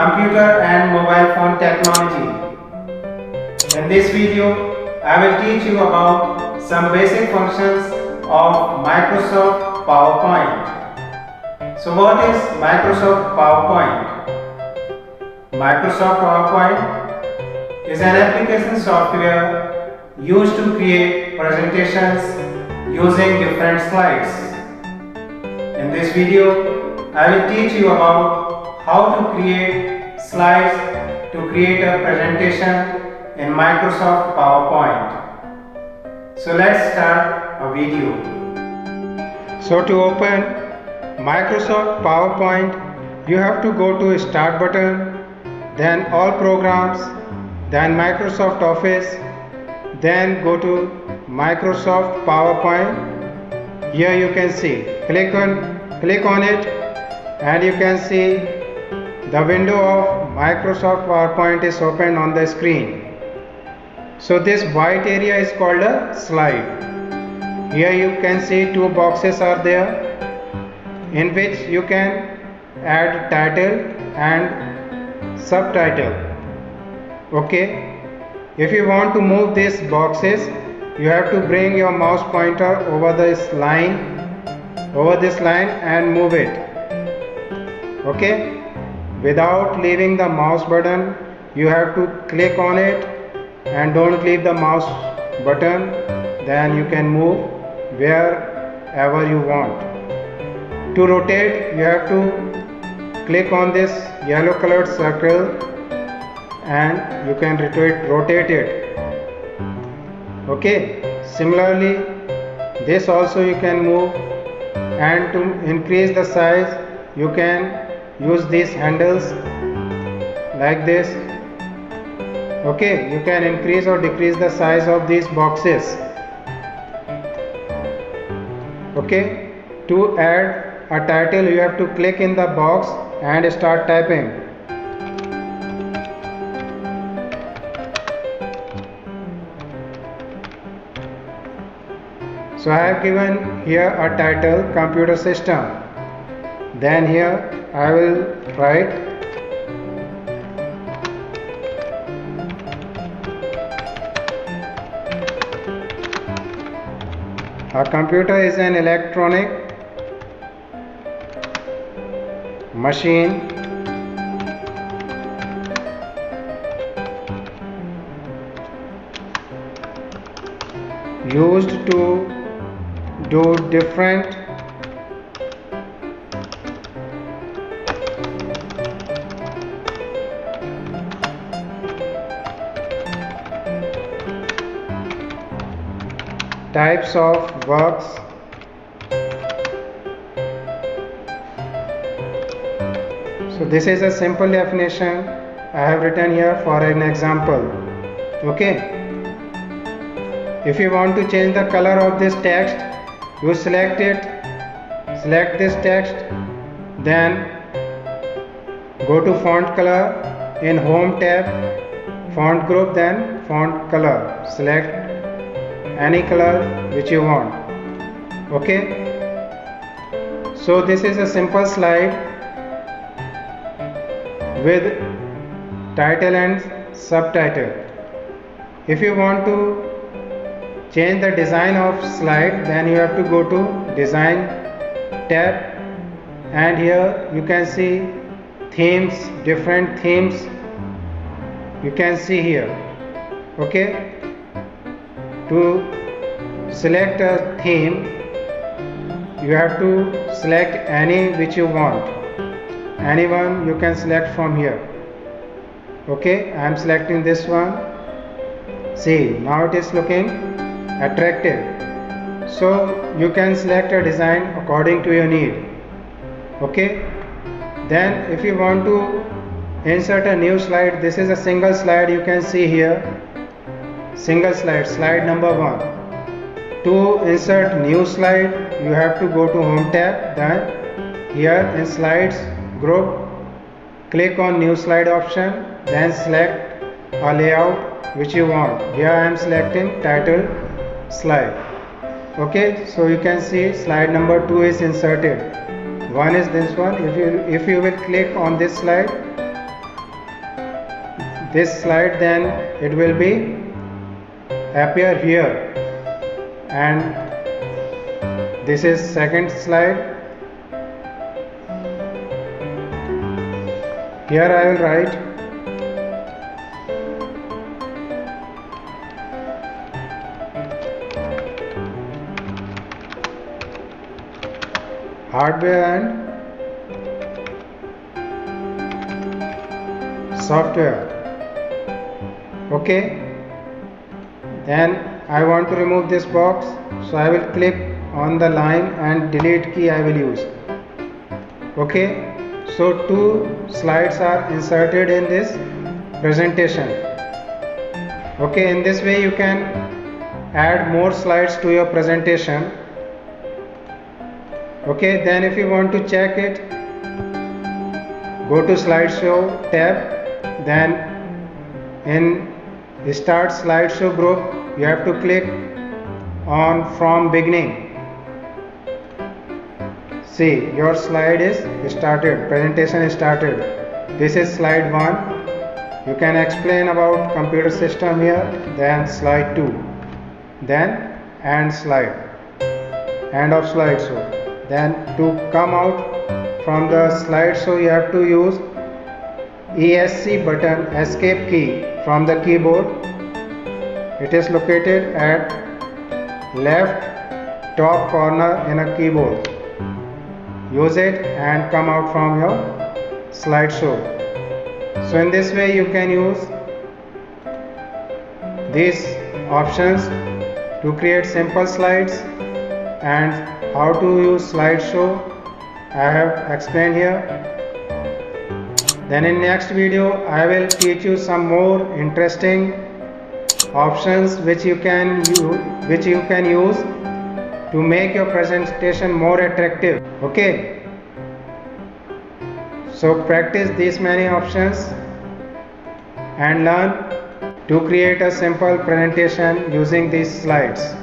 computer and mobile phone technology. In this video, I will teach you about some basic functions of Microsoft PowerPoint. So what is Microsoft PowerPoint? Microsoft PowerPoint is an application software used to create presentations using different slides. In this video, I will teach you about how to create slides to create a presentation in Microsoft PowerPoint. So let's start a video. So to open Microsoft PowerPoint, you have to go to Start button, then All Programs, then Microsoft Office, then go to Microsoft PowerPoint. Here you can see, click on it, and you can see the window of Microsoft PowerPoint is opened on the screen. So this white area is called a slide. Here you can see two boxes are there in which you can add title and subtitle. Okay, if you want to move these boxes, you have to bring your mouse pointer over this line and move it. Okay, without leaving the mouse button, you have to click on it and don't leave the mouse button, then you can move wherever you want. To rotate, you have to click on this yellow colored circle and you can rotate it. Okay, similarly this also you can move, and to increase the size you can use these handles like this. Okay, you can increase or decrease the size of these boxes. Okay, to add a title you have to click in the box and start typing. So I have given here a title, computer system. Then here I will write a computer is an electronic machine used to do different types of works. So this is a simple definition I have written here for an example. Okay, if you want to change the color of this text, you select this text, then go to font color, in home tab, font group, then font color, select any color which you want. Okay, so this is a simple slide with title and subtitle. If you want to change the design of slide, then you have to go to design tab, and here you can see themes, different themes you can see here. Okay, to select a theme you have to select any which you want, anyone you can select from here. Okay, I am selecting this one. See, now it is looking attractive. So you can select a design according to your need. Okay, then if you want to insert a new slide, this is a single slide, you can see here, single slide, slide number 1. To insert new slide, you have to go to home tab, then here in slides group, click on new slide option, then select a layout which you want. Here I am selecting title slide. Okay, so you can see slide number 2 is inserted. One is this one. If you will click on this slide, this slide, then it will be appear here, and this is second slide. Here I will write hardware and software. Okay, then I want to remove this box, so I will click on the line and delete key I will use. Okay, so 2 slides are inserted in this presentation. Okay, in this way you can add more slides to your presentation. Okay, then if you want to check it, go to slideshow tab, then in start slideshow group you have to click on from beginning. See, your slide is started, presentation is started. This is slide 1. You can explain about computer system here, then slide 2, then end slide, end of slideshow. Then to come out from the slideshow you have to use ESC button, escape key from the keyboard. It is located at left top corner in a keyboard. Use it and come out from your slideshow. So in this way you can use these options to create simple slides, and how to use slideshow I have explained here. Then in next video I will teach you some more interesting options which you can use to make your presentation more attractive. Okay, so practice these many options and learn to create a simple presentation using these slides.